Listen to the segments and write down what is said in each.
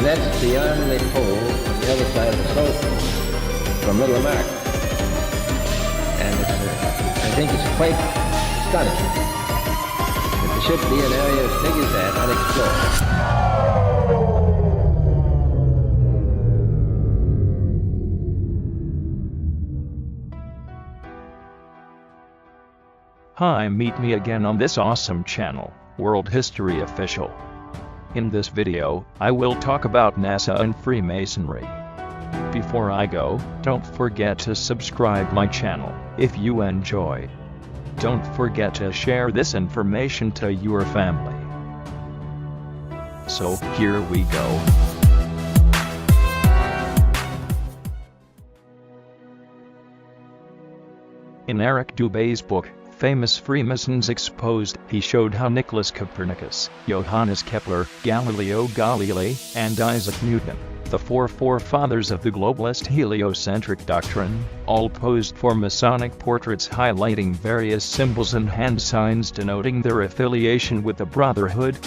that's the only pole on the other side of the South Pole from Little Mark. And I think it's quite astonishing that there should be an area as big as that unexplored. Hi, meet me again on this awesome channel, World History Official. In this video, I will talk about NASA and Freemasonry. Before I go, don't forget to subscribe my channel if you enjoy. Don't forget to share this information to your family. So, here we go. In Eric Dubé's book, Famous Freemasons Exposed, he showed how Nicholas Copernicus, Johannes Kepler, Galileo Galilei, and Isaac Newton, the four forefathers of the globalist heliocentric doctrine, all posed for Masonic portraits highlighting various symbols and hand signs denoting their affiliation with the Brotherhood.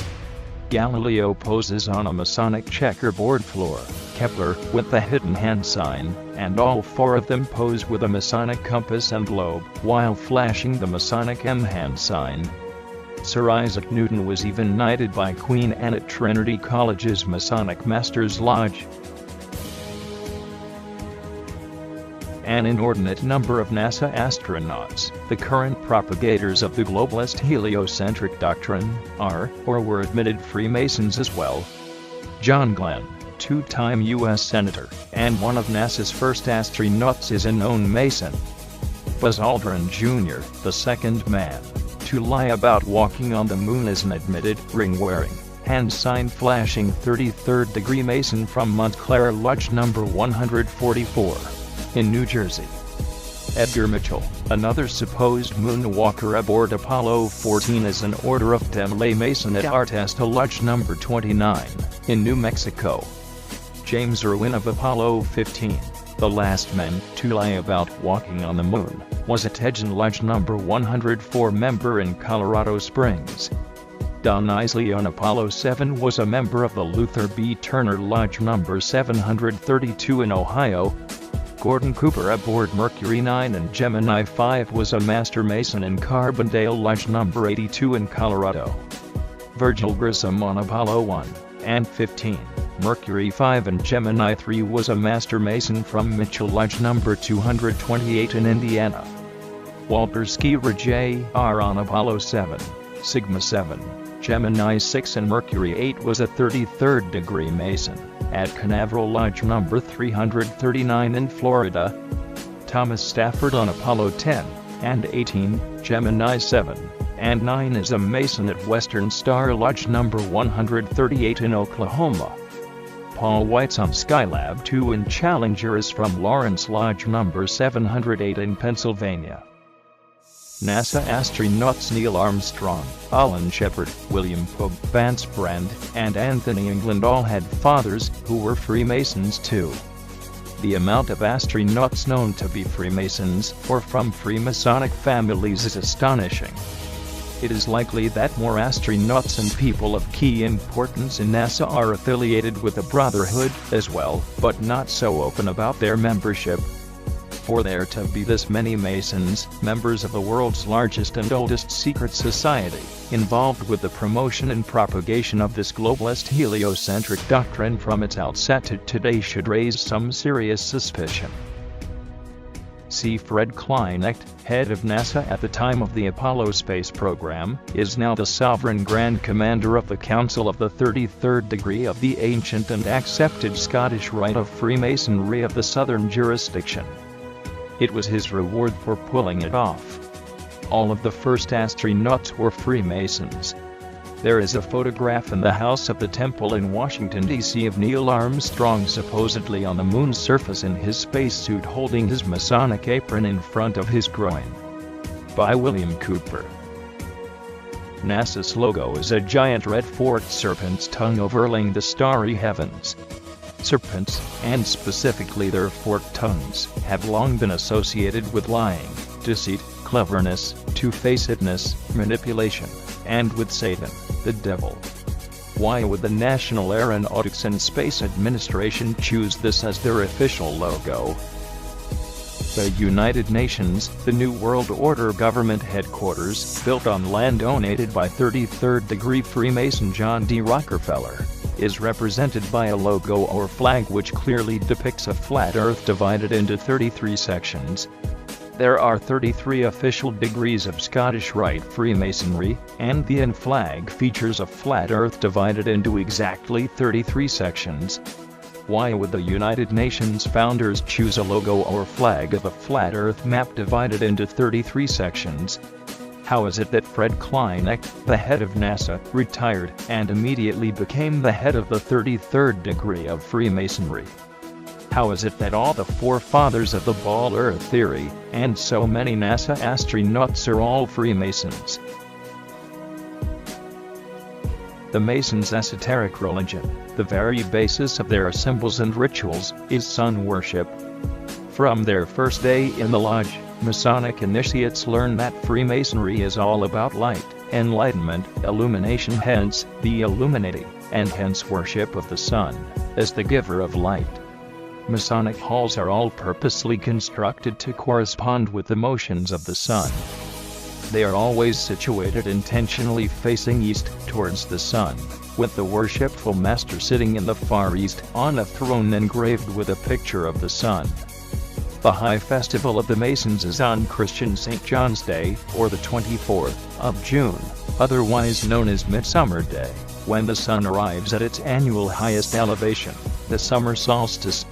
Galileo poses on a Masonic checkerboard floor, Kepler with the hidden hand sign, and all four of them pose with a Masonic compass and globe, while flashing the Masonic M hand sign. Sir Isaac Newton was even knighted by Queen Anne at Trinity College's Masonic Masters Lodge. An inordinate number of NASA astronauts, the current propagators of the globalist heliocentric doctrine, are, or were admitted Freemasons as well. John Glenn, two-time U.S. Senator, and one of NASA's first astronauts, is a known Mason. Buzz Aldrin Jr., the second man to lie about walking on the moon, is an admitted, ring-wearing, hand-sign-flashing 33rd degree Mason from Montclair Lodge number 144. In New Jersey. Edgar Mitchell, another supposed moonwalker aboard Apollo 14, is an Order of Temple Mason at Artesta Lodge number 29, in New Mexico. James Irwin of Apollo 15, the last man to lie about walking on the moon, was a Tejan Lodge number 104 member in Colorado Springs. Don Isley on Apollo 7 was a member of the Luther B. Turner Lodge number 732 in Ohio. Gordon Cooper aboard Mercury 9 and Gemini 5 was a Master Mason in Carbondale Lodge number 82 in Colorado. Virgil Grissom on Apollo 1 and 15, Mercury 5 and Gemini 3 was a Master Mason from Mitchell Lodge number 228 in Indiana. Walter Skeeter Jr. on Apollo 7, Sigma 7, Gemini 6 and Mercury 8 was a 33rd degree Mason at Canaveral Lodge number 339 in Florida. Thomas Stafford on Apollo 10 and 18, Gemini 7 and 9 is a Mason at Western Star Lodge number 138 in Oklahoma. Paul White's on Skylab 2 and Challenger is from Lawrence Lodge number 708 in Pennsylvania. NASA astronauts Neil Armstrong, Alan Shepard, William Pope, Vance Brand, and Anthony England all had fathers who were Freemasons too. The amount of astronauts known to be Freemasons or from Freemasonic families is astonishing. It is likely that more astronauts and people of key importance in NASA are affiliated with the Brotherhood as well, but not so open about their membership. For there to be this many Masons, members of the world's largest and oldest secret society, involved with the promotion and propagation of this globalist heliocentric doctrine from its outset to today, should raise some serious suspicion. C. Fred Kleinecht, head of NASA at the time of the Apollo space program, is now the Sovereign Grand Commander of the Council of the 33rd degree of the ancient and accepted Scottish rite of Freemasonry of the Southern Jurisdiction. It was his reward for pulling it off. All of the first astronauts were Freemasons. There is a photograph in the House of the Temple in Washington, D.C. of Neil Armstrong supposedly on the moon's surface in his spacesuit holding his Masonic apron in front of his groin. By William Cooper. NASA's logo is a giant red forked serpent's tongue overlaying the starry heavens. Serpents, and specifically their forked tongues, have long been associated with lying, deceit, cleverness, two-facedness, manipulation, and with Satan, the devil. Why would the National Aeronautics and Space Administration choose this as their official logo? The United Nations, the New World Order government headquarters, built on land donated by 33rd degree Freemason John D. Rockefeller, is represented by a logo or flag which clearly depicts a flat earth divided into 33 sections. There are 33 official degrees of Scottish Rite Freemasonry, and the IN flag features a flat earth divided into exactly 33 sections. Why would the United Nations founders choose a logo or flag of a flat earth map divided into 33 sections? How is it that Fred Kleineck, the head of NASA, retired and immediately became the head of the 33rd degree of Freemasonry? How is it that all the forefathers of the ball earth theory, and so many NASA astronauts are all Freemasons? The Masons' esoteric religion, the very basis of their symbols and rituals, is sun worship. From their first day in the lodge, Masonic initiates learn that Freemasonry is all about light, enlightenment, illumination, hence the Illuminati, and hence worship of the sun as the giver of light. Masonic halls are all purposely constructed to correspond with the motions of the sun. They are always situated intentionally facing east towards the sun, with the worshipful master sitting in the far east on a throne engraved with a picture of the sun. The high festival of the Masons is on Christian St. John's Day, or the 24th of June, otherwise known as Midsummer Day, when the sun arrives at its annual highest elevation, the summer solstice.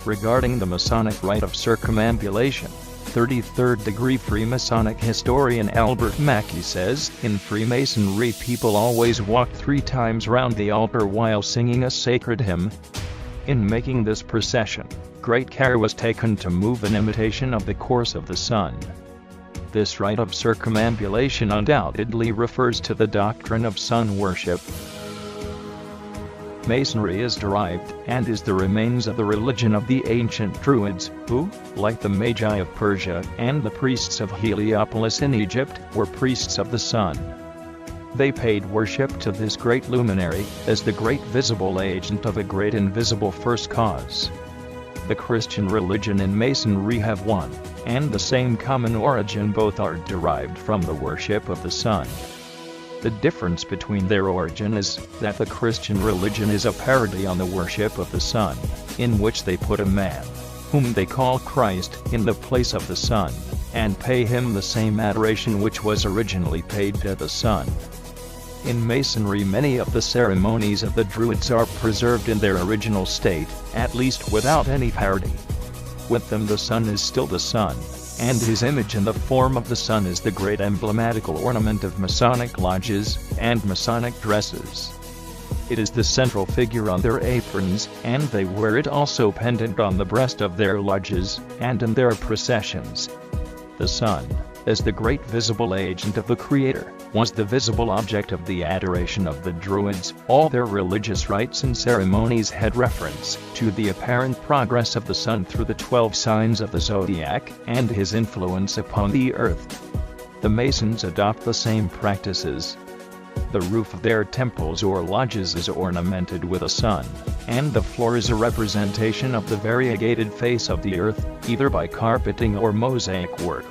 Regarding the Masonic rite of circumambulation, 33rd degree Freemasonic historian Albert Mackey says, in Freemasonry people always walk 3 times round the altar while singing a sacred hymn. In making this procession, great care was taken to move in imitation of the course of the sun. This rite of circumambulation undoubtedly refers to the doctrine of sun worship. Masonry is derived, and is the remains of the religion of the ancient Druids, who, like the Magi of Persia and the priests of Heliopolis in Egypt, were priests of the sun. They paid worship to this great luminary, as the great visible agent of a great invisible first cause. The Christian religion and Masonry have one, and the same common origin. Both are derived from the worship of the sun. The difference between their origin is that the Christian religion is a parody on the worship of the sun, in which they put a man, whom they call Christ, in the place of the sun, and pay him the same adoration which was originally paid to the sun. In Masonry, many of the ceremonies of the Druids are preserved in their original state, at least without any parody. With them the sun is still the sun, and his image in the form of the sun is the great emblematical ornament of Masonic lodges and Masonic dresses. It is the central figure on their aprons, and they wear it also pendant on the breast of their lodges and in their processions. The sun, as the great visible agent of the Creator, was the visible object of the adoration of the Druids. All their religious rites and ceremonies had reference to the apparent progress of the sun through the 12 signs of the zodiac, and his influence upon the earth. The Masons adopt the same practices. The roof of their temples or lodges is ornamented with a sun, and the floor is a representation of the variegated face of the earth, either by carpeting or mosaic work.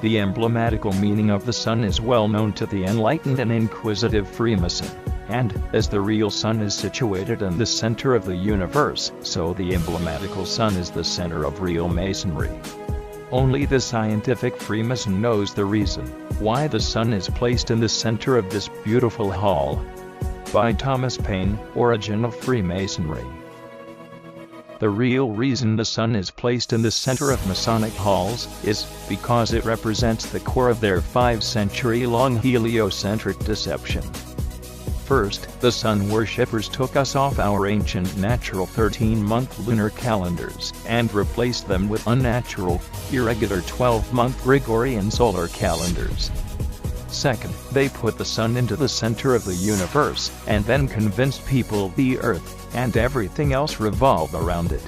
The emblematical meaning of the sun is well known to the enlightened and inquisitive Freemason, and, as the real sun is situated in the center of the universe, so the emblematical sun is the center of real Masonry. Only the scientific Freemason knows the reason why the sun is placed in the center of this beautiful hall. By Thomas Paine, Origin of Freemasonry. The real reason the sun is placed in the center of Masonic halls is because it represents the core of their 5-century-long heliocentric deception. First, the sun worshippers took us off our ancient natural 13-month lunar calendars and replaced them with unnatural, irregular 12-month Gregorian solar calendars. Second, they put the sun into the center of the universe and then convinced people the earth and everything else revolved around it.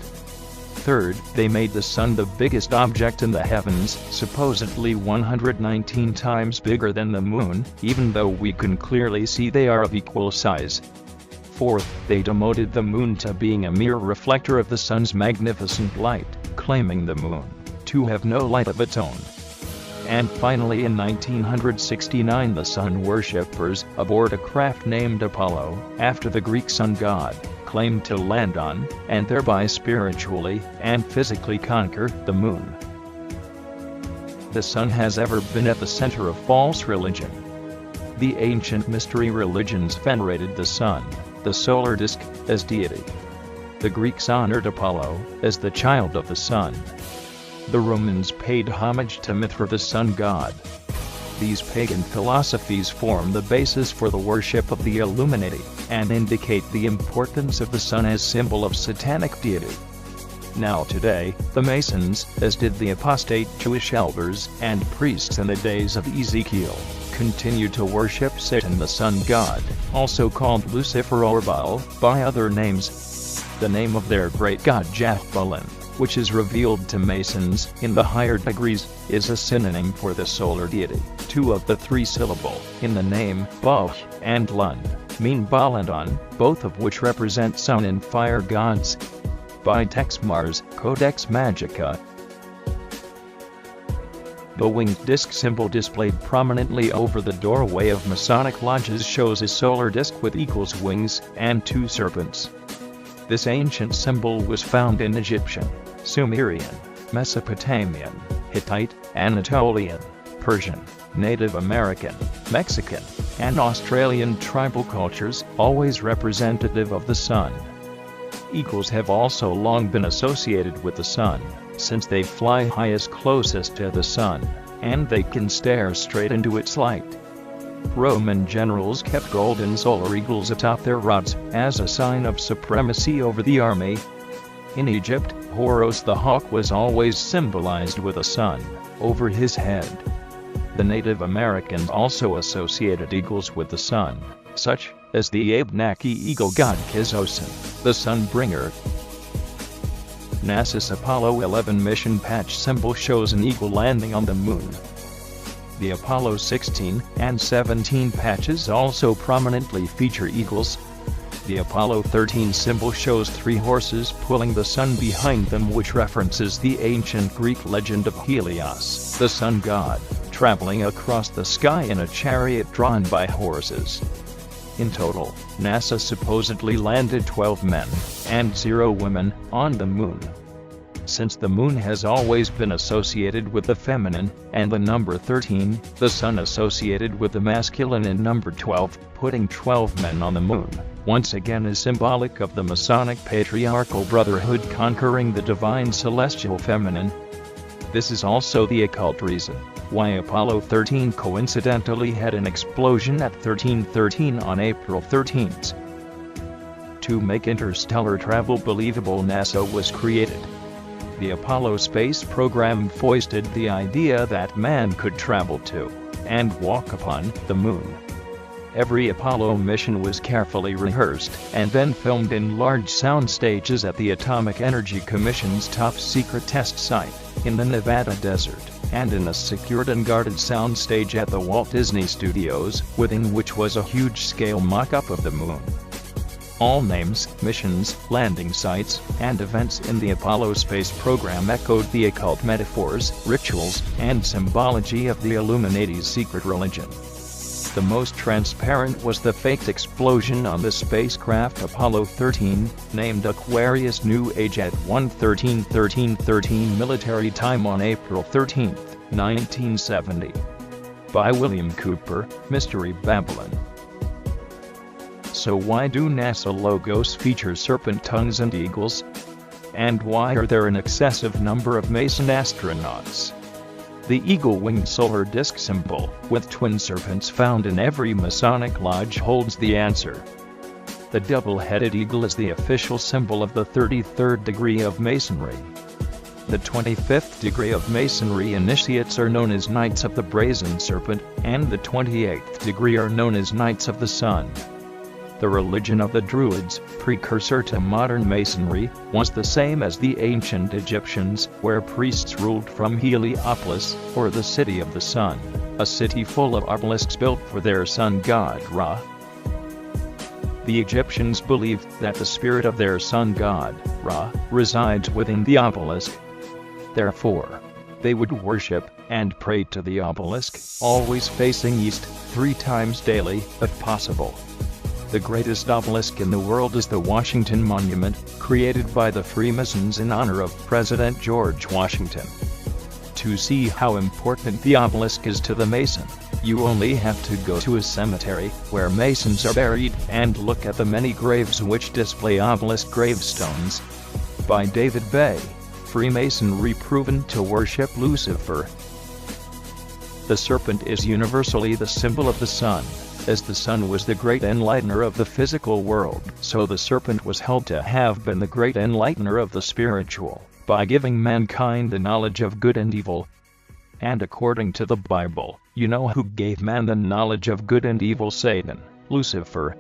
Third, they made the sun the biggest object in the heavens, supposedly 119 times bigger than the moon, even though we can clearly see they are of equal size. Fourth, they demoted the moon to being a mere reflector of the sun's magnificent light, claiming the moon to have no light of its own. And finally in 1969 the sun worshippers aboard a craft named Apollo, after the Greek sun god, claimed to land on, and thereby spiritually and physically conquer, the moon. The sun has ever been at the center of false religion. The ancient mystery religions venerated the sun, the solar disk, as deity. The Greeks honored Apollo as the child of the sun. The Romans paid homage to Mithra, the sun god. These pagan philosophies form the basis for the worship of the Illuminati, and indicate the importance of the sun as symbol of satanic deity. Now today, the Masons, as did the apostate Jewish elders and priests in the days of Ezekiel, continue to worship Satan, the sun god, also called Lucifer or Baal by other names. The name of their great god Jahbalin, which is revealed to Masons in the higher degrees, is a synonym for the solar deity. Two of the three syllable in the name, Baal and Lund, mean Baal and On, both of which represent sun and fire gods. By Tex Mars, Codex Magica. The winged disc symbol displayed prominently over the doorway of Masonic lodges shows a solar disc with eagle's wings and two serpents. This ancient symbol was found in Egyptian, Sumerian, Mesopotamian, Hittite, Anatolian, Persian, Native American, Mexican, and Australian tribal cultures, always representative of the sun. Eagles have also long been associated with the sun, since they fly highest closest to the sun, and they can stare straight into its light. Roman generals kept golden solar eagles atop their rods as a sign of supremacy over the army. In Egypt, Horus the hawk was always symbolized with a sun over his head. The Native Americans also associated eagles with the sun, such as the Abenaki eagle god Kizosin, the sun bringer. NASA's Apollo 11 mission patch symbol shows an eagle landing on the moon. The Apollo 16 and 17 patches also prominently feature eagles. The Apollo 13 symbol shows three horses pulling the sun behind them, which references the ancient Greek legend of Helios, the sun god, traveling across the sky in a chariot drawn by horses. In total, NASA supposedly landed 12 men and 0 women on the moon. Since the moon has always been associated with the feminine, and the number 13, the sun associated with the masculine, and number 12, putting 12 men on the moon, once again is symbolic of the Masonic patriarchal brotherhood conquering the divine celestial feminine. This is also the occult reason why Apollo 13 coincidentally had an explosion at 1313 on April 13th. To make interstellar travel believable, NASA was created. The Apollo space program foisted the idea that man could travel to and walk upon the moon. Every Apollo mission was carefully rehearsed and then filmed in large sound stages at the Atomic Energy Commission's top-secret test site in the Nevada desert, and in a secured and guarded soundstage at the Walt Disney Studios, within which was a huge-scale mock-up of the moon. All names, missions, landing sites, and events in the Apollo space program echoed the occult metaphors, rituals, and symbology of the Illuminati's secret religion. The most transparent was the faked explosion on the spacecraft Apollo 13, named Aquarius New Age at 1:13:13:13 military time on April 13, 1970. By William Cooper, Mystery Babylon. So why do NASA logos feature serpent tongues and eagles? And why are there an excessive number of Mason astronauts? The eagle-winged solar disk symbol, with twin serpents found in every Masonic lodge, holds the answer. The double-headed eagle is the official symbol of the 33rd degree of Masonry. The 25th degree of Masonry initiates are known as Knights of the Brazen Serpent, and the 28th degree are known as Knights of the Sun. The religion of the Druids, precursor to modern Masonry, was the same as the ancient Egyptians, where priests ruled from Heliopolis, or the City of the Sun, a city full of obelisks built for their sun god Ra. The Egyptians believed that the spirit of their sun god, Ra, resides within the obelisk. Therefore, they would worship and pray to the obelisk, always facing east, 3 times daily, if possible. The greatest obelisk in the world is the Washington Monument, created by the Freemasons in honor of President George Washington. To see how important the obelisk is to the Mason, you only have to go to a cemetery where Masons are buried and look at the many graves which display obelisk gravestones. By David Bay, Freemasonry proven to worship Lucifer. The serpent is universally the symbol of the sun. As the sun was the great enlightener of the physical world, so the serpent was held to have been the great enlightener of the spiritual, by giving mankind the knowledge of good and evil. And according to the Bible, you know who gave man the knowledge of good and evil? Satan, Lucifer.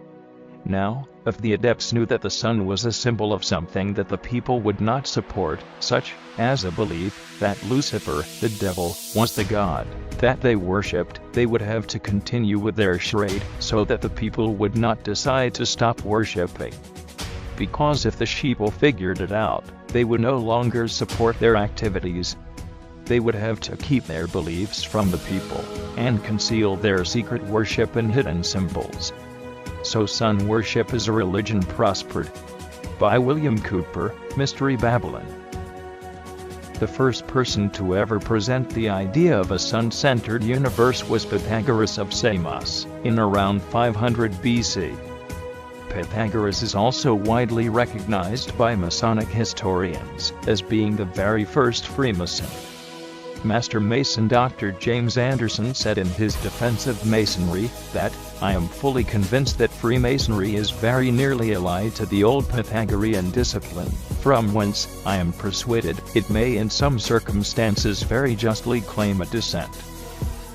Now, if the adepts knew that the sun was a symbol of something that the people would not support, such as a belief that Lucifer, the devil, was the god that they worshipped, they would have to continue with their charade so that the people would not decide to stop worshipping. Because if the sheeple figured it out, they would no longer support their activities. They would have to keep their beliefs from the people and conceal their secret worship and hidden symbols. So sun worship as a religion prospered. By William Cooper, Mystery Babylon. The first person to ever present the idea of a sun-centered universe was Pythagoras of Samos, in around 500 BC. Pythagoras is also widely recognized by Masonic historians as being the very first Freemason. Master Mason Dr. James Anderson said in his defense of Masonry that, "I am fully convinced that Freemasonry is very nearly allied to the old Pythagorean discipline, from whence, I am persuaded, it may in some circumstances very justly claim a descent."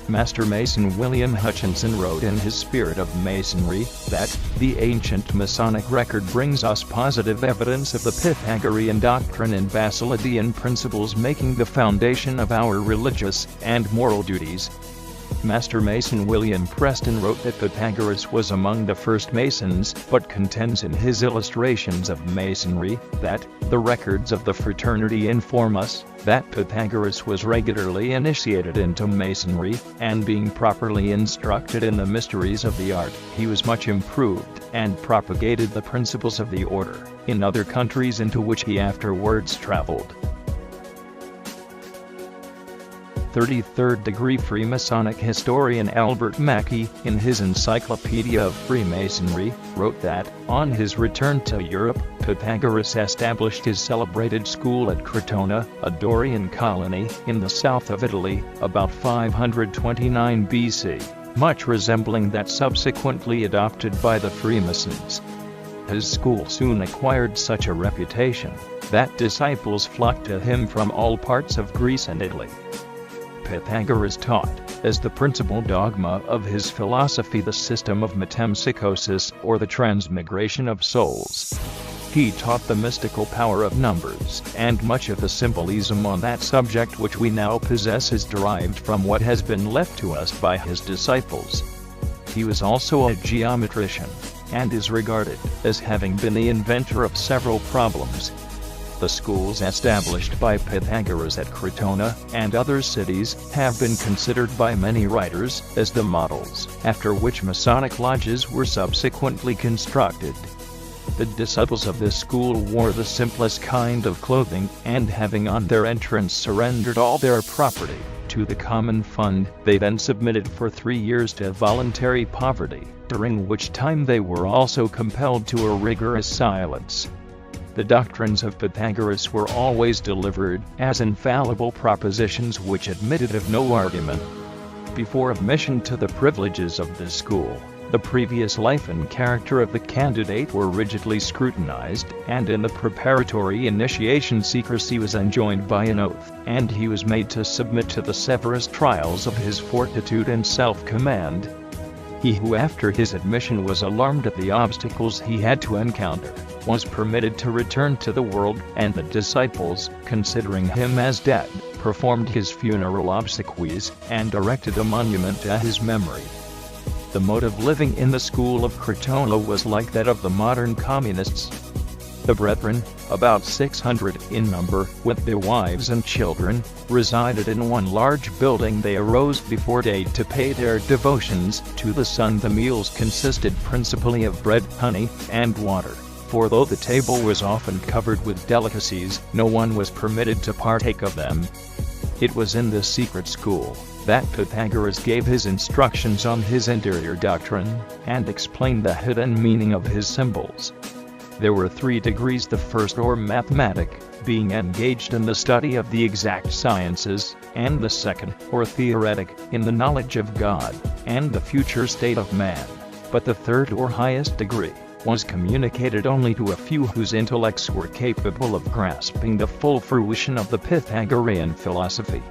Master Mason William Hutchinson wrote in his Spirit of Masonry that, "The ancient Masonic record brings us positive evidence of the Pythagorean doctrine and Basilidean principles making the foundation of our religious and moral duties." Master Mason William Preston wrote that Pythagoras was among the first Masons, but contends in his illustrations of Masonry that, "The records of the fraternity inform us that Pythagoras was regularly initiated into Masonry, and being properly instructed in the mysteries of the art, he was much improved, and propagated the principles of the order in other countries into which he afterwards traveled." 33rd degree Freemasonic historian Albert Mackey, in his Encyclopedia of Freemasonry, wrote that, on his return to Europe, Pythagoras established his celebrated school at Crotona, a Dorian colony, in the south of Italy, about 529 BC, much resembling that subsequently adopted by the Freemasons. His school soon acquired such a reputation that disciples flocked to him from all parts of Greece and Italy. Pythagoras taught, as the principal dogma of his philosophy, the system of metempsychosis, or the transmigration of souls. He taught the mystical power of numbers, and much of the symbolism on that subject which we now possess is derived from what has been left to us by his disciples. He was also a geometrician, and is regarded as having been the inventor of several problems. The schools established by Pythagoras at Crotona and other cities have been considered by many writers as the models after which Masonic lodges were subsequently constructed. The disciples of this school wore the simplest kind of clothing, and having on their entrance surrendered all their property to the common fund, they then submitted for 3 years to voluntary poverty, during which time they were also compelled to a rigorous silence. The doctrines of Pythagoras were always delivered as infallible propositions which admitted of no argument. Before admission to the privileges of this school, the previous life and character of the candidate were rigidly scrutinized, and in the preparatory initiation secrecy was enjoined by an oath, and he was made to submit to the severest trials of his fortitude and self-command. He who after his admission was alarmed at the obstacles he had to encounter, was permitted to return to the world, and the disciples, considering him as dead, performed his funeral obsequies, and erected a monument to his memory. The mode of living in the school of Crotona was like that of the modern communists. The brethren, about 600 in number, with their wives and children, resided in one large building. They arose before day to pay their devotions to the sun. The meals consisted principally of bread, honey, and water, for though the table was often covered with delicacies, no one was permitted to partake of them. It was in this secret school that Pythagoras gave his instructions on his interior doctrine, and explained the hidden meaning of his symbols. There were 3 degrees: the first, or mathematic, being engaged in the study of the exact sciences, and the second, or theoretic, in the knowledge of God, and the future state of man. But the third, or highest degree, was communicated only to a few whose intellects were capable of grasping the full fruition of the Pythagorean philosophy.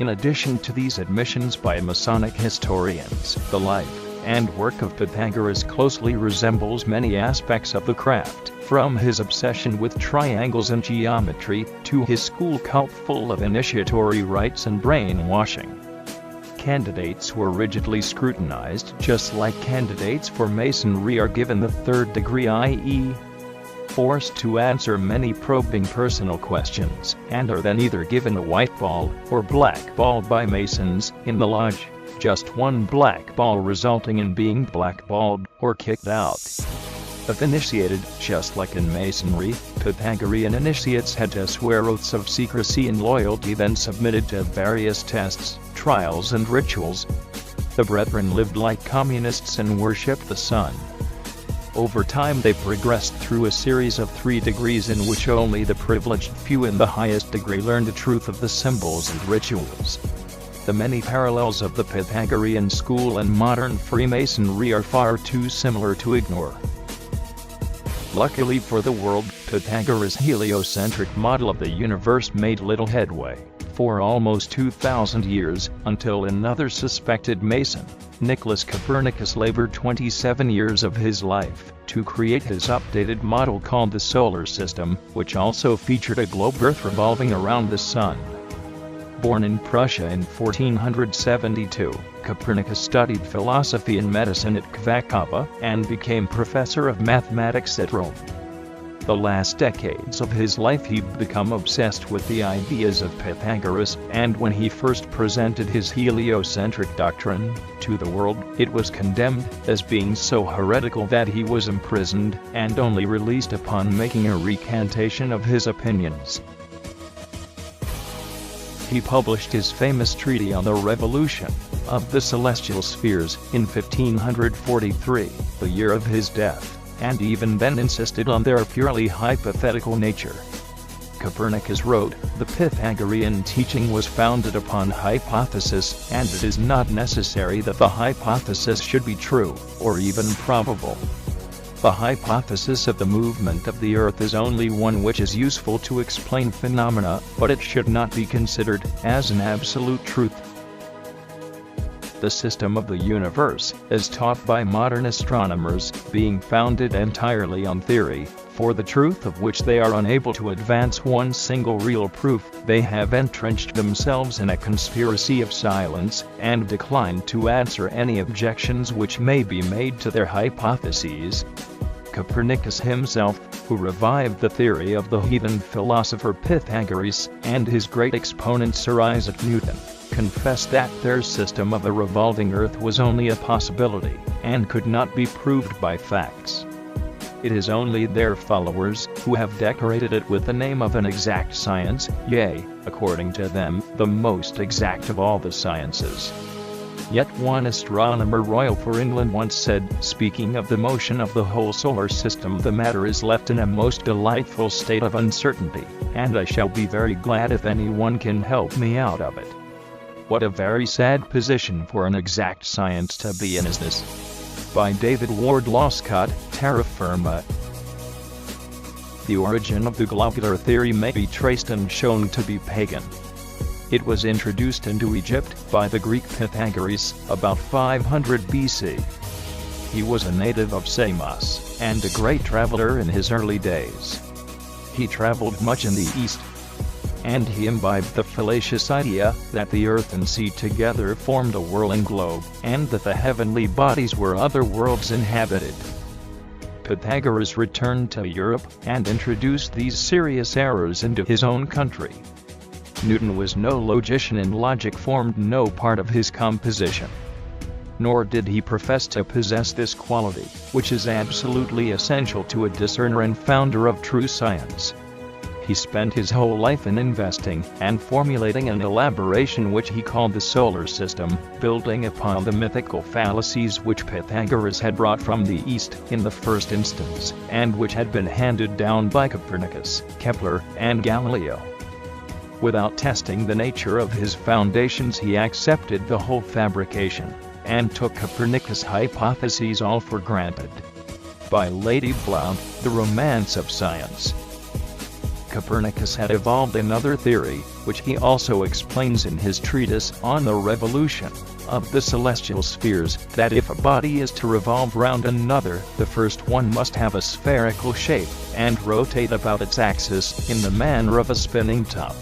In addition to these admissions by Masonic historians, the life and work of Pythagoras closely resembles many aspects of the craft, from his obsession with triangles and geometry, to his school cult full of initiatory rites and brainwashing. Candidates were rigidly scrutinized, just like candidates for Masonry are given the 3rd degree, i.e., forced to answer many probing personal questions, and are then either given a white ball or black ball by Masons in the lodge. Just one black ball resulting in being blackballed or kicked out. If initiated, just like in Masonry, Pythagorean initiates had to swear oaths of secrecy and loyalty, then submitted to various tests, trials and rituals. The brethren lived like communists and worshipped the sun. Over time they progressed through a series of 3 degrees in which only the privileged few in the highest degree learned the truth of the symbols and rituals. The many parallels of the Pythagorean school and modern Freemasonry are far too similar to ignore. Luckily for the world, Pythagoras' heliocentric model of the universe made little headway for almost 2,000 years, until another suspected Mason, Nicholas Copernicus, labored 27 years of his life to create his updated model called the solar system, which also featured a globe Earth revolving around the sun. Born in Prussia in 1472, Copernicus studied philosophy and medicine at Krakow and became professor of mathematics at Rome. The last decades of his life he became obsessed with the ideas of Pythagoras, and when he first presented his heliocentric doctrine to the world, it was condemned as being so heretical that he was imprisoned and only released upon making a recantation of his opinions. He published his famous treatise on the revolution of the celestial spheres in 1543, the year of his death, and even then insisted on their purely hypothetical nature. Copernicus wrote, "The Pythagorean teaching was founded upon hypothesis, and it is not necessary that the hypothesis should be true, or even probable. The hypothesis of the movement of the Earth is only one which is useful to explain phenomena, but it should not be considered as an absolute truth. The system of the universe, as taught by modern astronomers, being founded entirely on theory, for the truth of which they are unable to advance one single real proof, they have entrenched themselves in a conspiracy of silence, and declined to answer any objections which may be made to their hypotheses." Copernicus himself, who revived the theory of the heathen philosopher Pythagoras, and his great exponent Sir Isaac Newton, confessed that their system of a revolving Earth was only a possibility, and could not be proved by facts. It is only their followers who have decorated it with the name of an exact science, yea, according to them, the most exact of all the sciences. Yet one astronomer royal for England once said, speaking of the motion of the whole solar system, "The matter is left in a most delightful state of uncertainty, and I shall be very glad if anyone can help me out of it." What a very sad position for an exact science to be in is this. By David Ward Loscott, Terra Firma. The origin of the globular theory may be traced and shown to be pagan. It was introduced into Egypt by the Greek Pythagoras about 500 BC. He was a native of Samos, and a great traveler in his early days. He traveled much in the East. and he imbibed the fallacious idea that the earth and sea together formed a whirling globe, and that the heavenly bodies were other worlds inhabited. Pythagoras returned to Europe and introduced these serious errors into his own country. Newton was no logician, and logic formed no part of his composition. Nor did he profess to possess this quality, which is absolutely essential to a discerner and founder of true science. He spent his whole life in investing and formulating an elaboration which he called the solar system, building upon the mythical fallacies which Pythagoras had brought from the East in the first instance, and which had been handed down by Copernicus, Kepler, and Galileo. Without testing the nature of his foundations, he accepted the whole fabrication, and took Copernicus' hypotheses all for granted. By Lady Blount, The Romance of Science. Copernicus had evolved another theory, which he also explains in his treatise on the revolution of the celestial spheres, that if a body is to revolve round another, the first one must have a spherical shape, and rotate about its axis in the manner of a spinning top.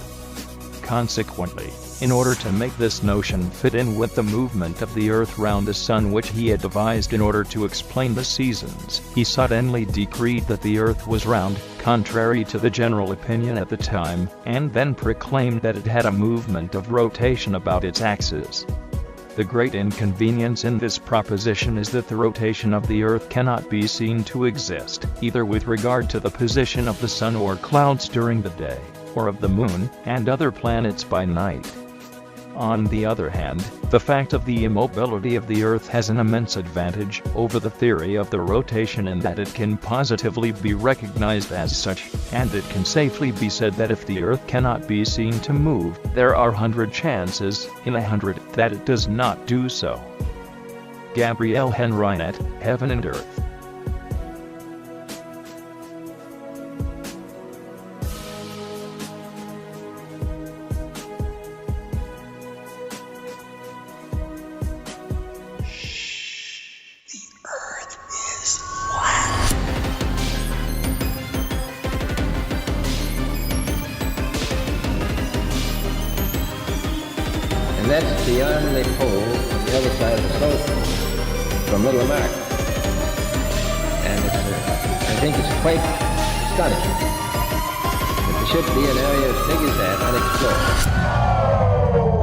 Consequently, in order to make this notion fit in with the movement of the earth round the sun which he had devised in order to explain the seasons, he suddenly decreed that the earth was round, contrary to the general opinion at the time, and then proclaimed that it had a movement of rotation about its axis. The great inconvenience in this proposition is that the rotation of the earth cannot be seen to exist, either with regard to the position of the sun or clouds during the day, or of the moon and other planets by night. On the other hand, the fact of the immobility of the earth has an immense advantage over the theory of the rotation in that it can positively be recognized as such, and it can safely be said that if the earth cannot be seen to move, there are 100 chances in 100 that it does not do so. Gabrielle Henrinet, Heaven and Earth. And that's beyond the pole on the other side of the slope from Little Mark. And I think it's quite astonishing that there should be an area as big as that unexplored.